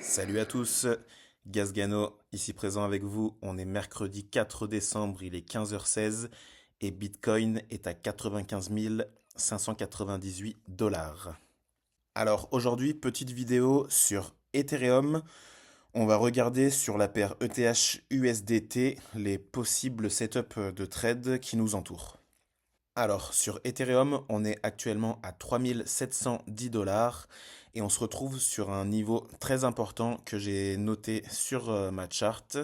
Salut à tous, Gazgano ici présent avec vous. On est mercredi 4 décembre, il est 15h16 et Bitcoin est à 95 598 dollars. Alors aujourd'hui, petite vidéo sur Ethereum. On va regarder sur la paire ETH-USDT les possibles setups de trade qui nous entourent. Alors, sur Ethereum, on est actuellement à 3710 dollars et on se retrouve sur un niveau très important que j'ai noté sur ma charte,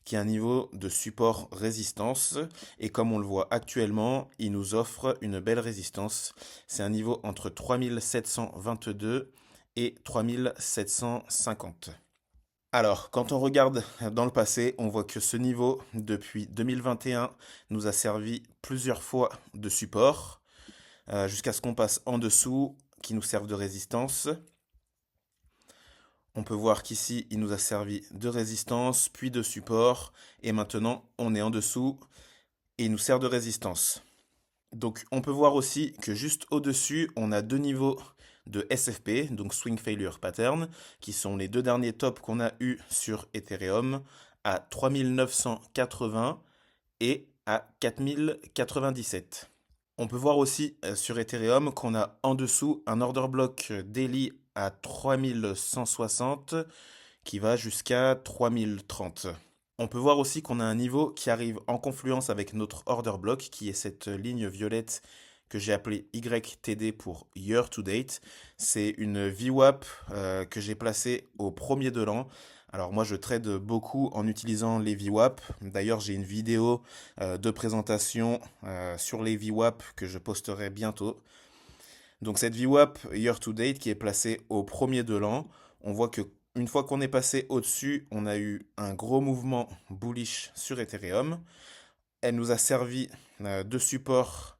qui est un niveau de support résistance. Et comme on le voit actuellement, il nous offre une belle résistance. C'est un niveau entre 3722 et 3750. Alors, quand on regarde dans le passé, on voit que ce niveau, depuis 2021, nous a servi plusieurs fois de support, jusqu'à ce qu'on passe en dessous, qui nous servent de résistance. On peut voir qu'ici, il nous a servi de résistance, puis de support, et maintenant, on est en dessous, et il nous sert de résistance. Donc, on peut voir aussi que juste au-dessus, on a deux niveaux de SFP, donc Swing Failure Pattern, qui sont les deux derniers tops qu'on a eu sur Ethereum, à 3980 et à 4097. On peut voir aussi sur Ethereum qu'on a en dessous un order block daily à 3160 qui va jusqu'à 3030. On peut voir aussi qu'on a un niveau qui arrive en confluence avec notre order block, qui est cette ligne violette que j'ai appelée YTD pour Year to Date. C'est une VWAP que j'ai placée au premier de l'an. Alors moi je trade beaucoup en utilisant les VWAP. D'ailleurs j'ai une vidéo de présentation sur les VWAP que je posterai bientôt. Donc cette VWAP Year to Date qui est placée au premier de l'an, on voit que une fois qu'on est passé au-dessus, on a eu un gros mouvement bullish sur Ethereum. Elle nous a servi de support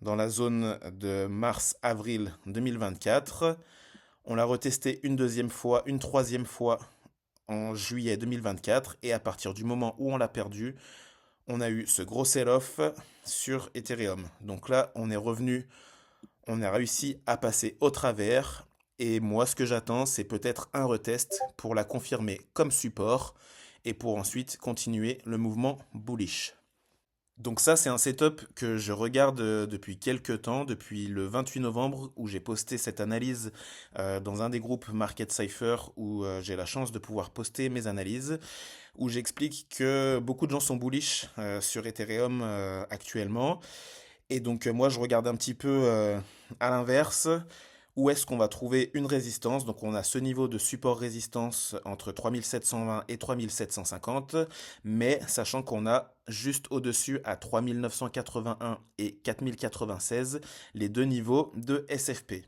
dans la zone de mars-avril 2024. On l'a retesté une deuxième fois, une troisième fois en juillet 2024. Et à partir du moment où on l'a perdu, on a eu ce gros sell-off sur Ethereum. Donc là, on est revenu, on a réussi à passer au travers. Et moi, ce que j'attends, c'est peut-être un retest pour la confirmer comme support et pour ensuite continuer le mouvement bullish. Donc ça, c'est un setup que je regarde depuis quelques temps, depuis le 28 novembre, où j'ai posté cette analyse dans un des groupes Market Cypher, où j'ai la chance de pouvoir poster mes analyses, où j'explique que beaucoup de gens sont bullish sur Ethereum actuellement. Et donc moi, je regarde un petit peu à l'inverse. Où est-ce qu'on va trouver une résistance? Donc on a ce niveau de support-résistance entre 3720 et 3750, mais sachant qu'on a juste au-dessus à 3981 et 4096 les deux niveaux de SFP.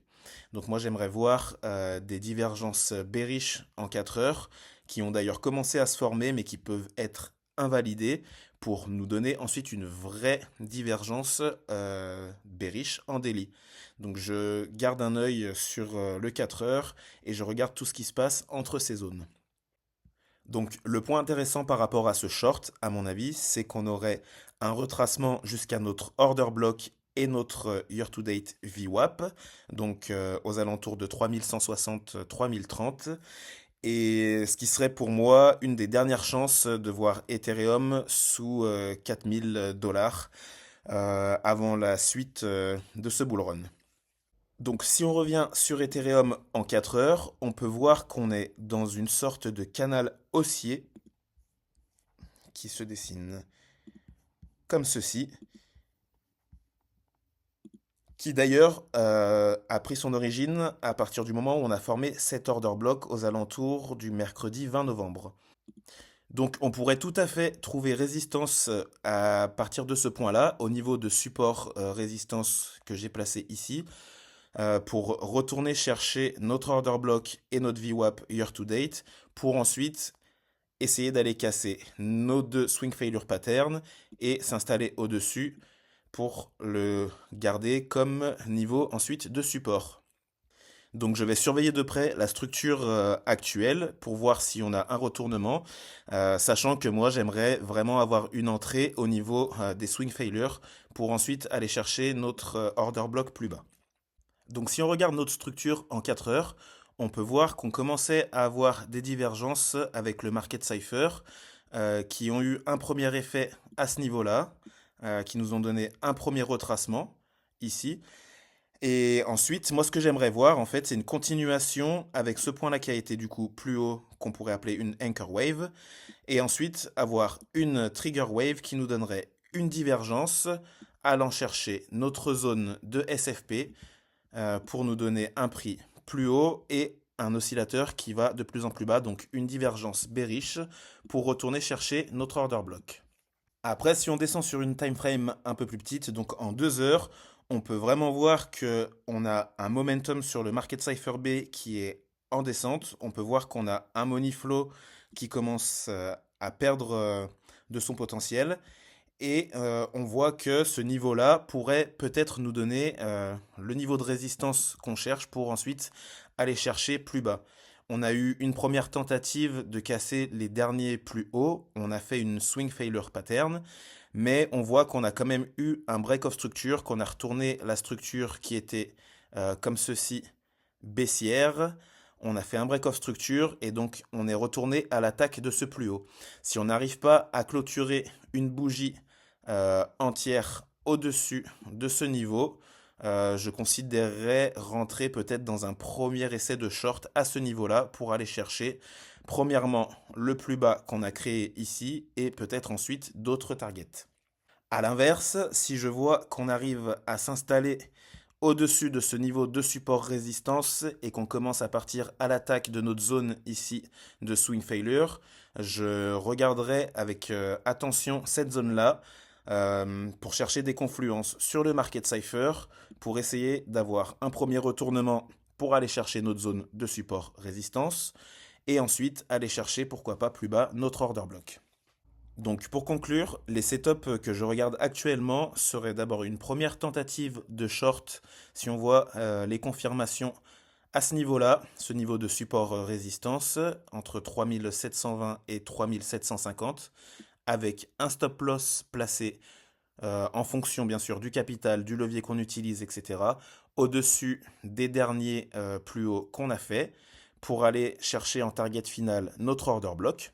Donc moi j'aimerais voir des divergences bearish en 4 heures, qui ont d'ailleurs commencé à se former, mais qui peuvent être invalidées pour nous donner ensuite une vraie divergence bearish en daily. Donc je garde un œil sur le 4 heures et je regarde tout ce qui se passe entre ces zones. Donc le point intéressant par rapport à ce short, à mon avis, c'est qu'on aurait un retracement jusqu'à notre order block et notre year-to-date VWAP, donc aux alentours de 3160-3030. Et ce qui serait pour moi une des dernières chances de voir Ethereum sous 4000 dollars avant la suite de ce bull run. Donc si on revient sur Ethereum en 4 heures, on peut voir qu'on est dans une sorte de canal haussier qui se dessine comme ceci, qui d'ailleurs a pris son origine à partir du moment où on a formé cet order block aux alentours du mercredi 20 novembre. Donc on pourrait tout à fait trouver résistance à partir de ce point-là, au niveau de support résistance que j'ai placé ici, pour retourner chercher notre order block et notre VWAP year to date, pour ensuite essayer d'aller casser nos deux swing failure patterns et s'installer au-dessus pour le garder comme niveau ensuite de support. Donc je vais surveiller de près la structure actuelle pour voir si on a un retournement, sachant que moi j'aimerais vraiment avoir une entrée au niveau des swing failures pour ensuite aller chercher notre order block plus bas. Donc si on regarde notre structure en 4 heures, on peut voir qu'on commençait à avoir des divergences avec le market cipher qui ont eu un premier effet à ce niveau-là, qui nous ont donné un premier retracement ici. Et ensuite, moi, ce que j'aimerais voir, en fait, c'est une continuation avec ce point-là qui a été du coup plus haut, qu'on pourrait appeler une anchor wave, et ensuite avoir une trigger wave qui nous donnerait une divergence allant chercher notre zone de SFP pour nous donner un prix plus haut et un oscillateur qui va de plus en plus bas, donc une divergence bearish pour retourner chercher notre order block. Après, si on descend sur une time frame un peu plus petite, donc en 2 heures, on peut vraiment voir que on a un momentum sur le market cipher B qui est en descente. On peut voir qu'on a un money flow qui commence à perdre de son potentiel. Et on voit que ce niveau-là pourrait peut-être nous donner le niveau de résistance qu'on cherche pour ensuite aller chercher plus bas. On a eu une première tentative de casser les derniers plus hauts. On a fait une swing failure pattern. Mais on voit qu'on a quand même eu un break of structure, qu'on a retourné la structure qui était comme ceci, baissière. On a fait un break of structure et donc on est retourné à l'attaque de ce plus haut. Si on n'arrive pas à clôturer une bougie entière au-dessus de ce niveau, je considérerais rentrer peut-être dans un premier essai de short à ce niveau-là pour aller chercher premièrement le plus bas qu'on a créé ici et peut-être ensuite d'autres targets. A l'inverse, si je vois qu'on arrive à s'installer au-dessus de ce niveau de support résistance et qu'on commence à partir à l'attaque de notre zone ici de swing failure, je regarderai avec attention cette zone-là pour chercher des confluences sur le market cipher pour essayer d'avoir un premier retournement pour aller chercher notre zone de support résistance et ensuite aller chercher pourquoi pas plus bas notre order block. Donc pour conclure, les setups que je regarde actuellement seraient d'abord une première tentative de short si on voit les confirmations à ce niveau-là, ce niveau de support résistance entre 3720 et 3750 avec un stop loss placé en fonction bien sûr du capital, du levier qu'on utilise, etc. au-dessus des derniers plus hauts qu'on a fait pour aller chercher en target final notre order block.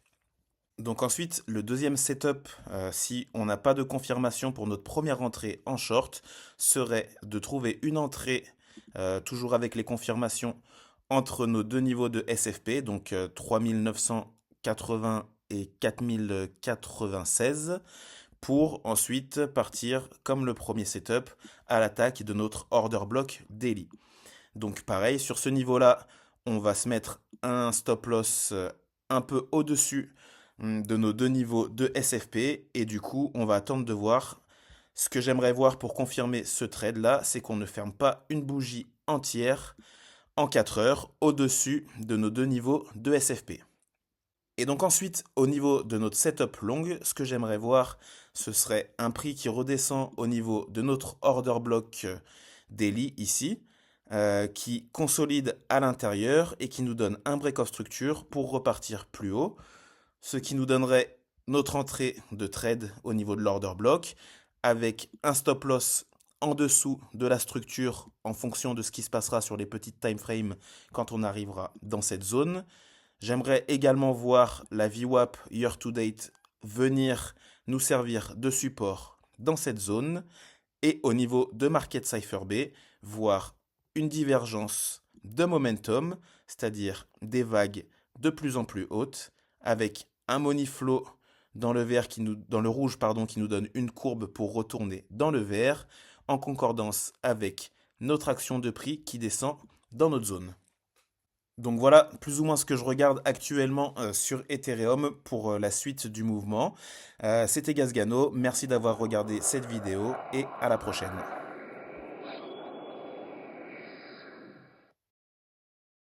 Donc ensuite, le deuxième setup, si on n'a pas de confirmation pour notre première entrée en short, serait de trouver une entrée, toujours avec les confirmations, entre nos deux niveaux de SFP, donc 3980 et 4096, pour ensuite partir, comme le premier setup, à l'attaque de notre order block daily. Donc pareil, sur ce niveau-là, on va se mettre un stop loss un peu au-dessus de nos deux niveaux de SFP et du coup on va attendre de voir. Ce que j'aimerais voir pour confirmer ce trade là, c'est qu'on ne ferme pas une bougie entière en 4 heures au-dessus de nos deux niveaux de SFP. Et donc ensuite, au niveau de notre setup long, ce que j'aimerais voir, ce serait un prix qui redescend au niveau de notre order block daily ici, qui consolide à l'intérieur et qui nous donne un break of structure pour repartir plus haut, ce qui nous donnerait notre entrée de trade au niveau de l'order block avec un stop loss en dessous de la structure en fonction de ce qui se passera sur les petites time frames quand on arrivera dans cette zone. J'aimerais également voir la VWAP year to date venir nous servir de support dans cette zone et au niveau de market cipher B, voir une divergence de momentum, c'est-à-dire des vagues de plus en plus hautes avec un money flow dans le rouge qui nous donne une courbe pour retourner dans le vert en concordance avec notre action de prix qui descend dans notre zone. Donc voilà plus ou moins ce que je regarde actuellement sur Ethereum pour la suite du mouvement. C'était Gazgano, merci d'avoir regardé cette vidéo et à la prochaine.